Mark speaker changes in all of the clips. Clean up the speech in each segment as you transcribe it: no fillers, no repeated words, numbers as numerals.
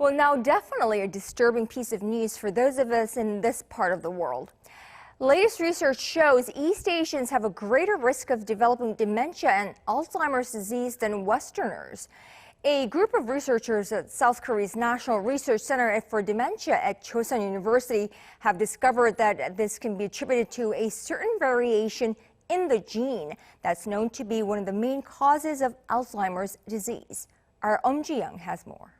Speaker 1: Well, now definitely a disturbing piece of news for those of us in this part of the world. Latest research shows East Asians have a greater risk of developing dementia and Alzheimer's disease than Westerners. A group of researchers at South Korea's National Research Center for Dementia at Chosun University have discovered that this can be attributed to a certain variation in the gene that's known to be one of the main causes of Alzheimer's disease. Our Eum Ji-young has more.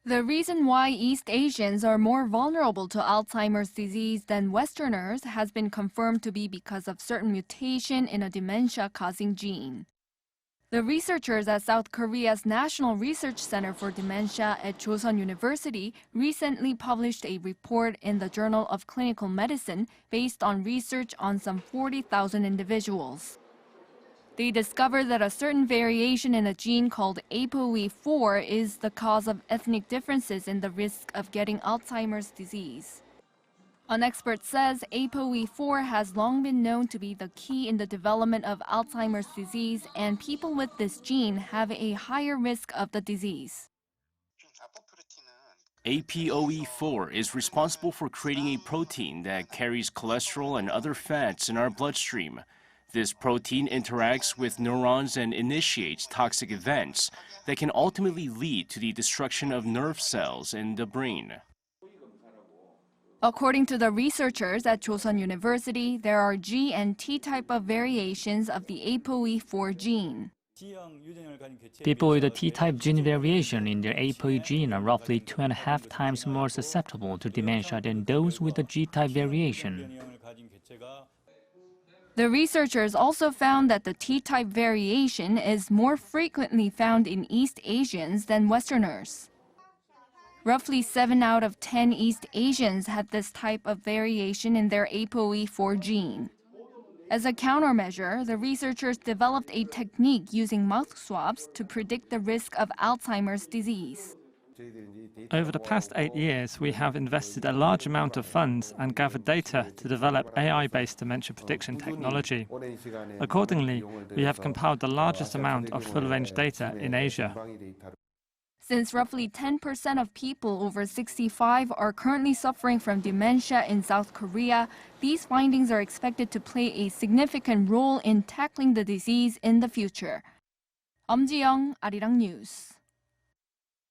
Speaker 2: The reason why East Asians are more vulnerable to Alzheimer's disease than Westerners has been confirmed to be because of certain mutation in a dementia-causing gene. The researchers at South Korea's National Research Center for Dementia at Chosun University recently published a report in the Journal of Clinical Medicine based on research on some 40,000 individuals. They discovered that a certain variation in a gene called ApoE4 is the cause of ethnic differences in the risk of getting Alzheimer's disease. An expert says ApoE4 has long been known to be the key in the development of Alzheimer's disease, and people with this gene have a higher risk of the disease.
Speaker 3: ApoE4 is responsible for creating a protein that carries cholesterol and other fats in our bloodstream. This protein interacts with neurons and initiates toxic events that can ultimately lead to the destruction of nerve cells in the brain.
Speaker 2: According to the researchers at Chosun University, there are G and T type of variations of the ApoE4 gene.
Speaker 4: People with a T-type gene variation in their ApoE gene are roughly 2.5 times more susceptible to dementia than those with a G-type variation.
Speaker 2: The researchers also found that the T-type variation is more frequently found in East Asians than Westerners. Roughly 7 out of 10 East Asians had this type of variation in their ApoE4 gene. As a countermeasure, the researchers developed a technique using mouth swabs to predict the risk of Alzheimer's disease.
Speaker 5: Over the past 8 years, we have invested a large amount of funds and gathered data to develop AI-based dementia prediction technology. Accordingly, we have compiled the largest amount of full-range data in Asia.
Speaker 2: Since roughly 10% of people over 65 are currently suffering from dementia in South Korea, these findings are expected to play a significant role in tackling the disease in the future. Eum Ji-young, Arirang News.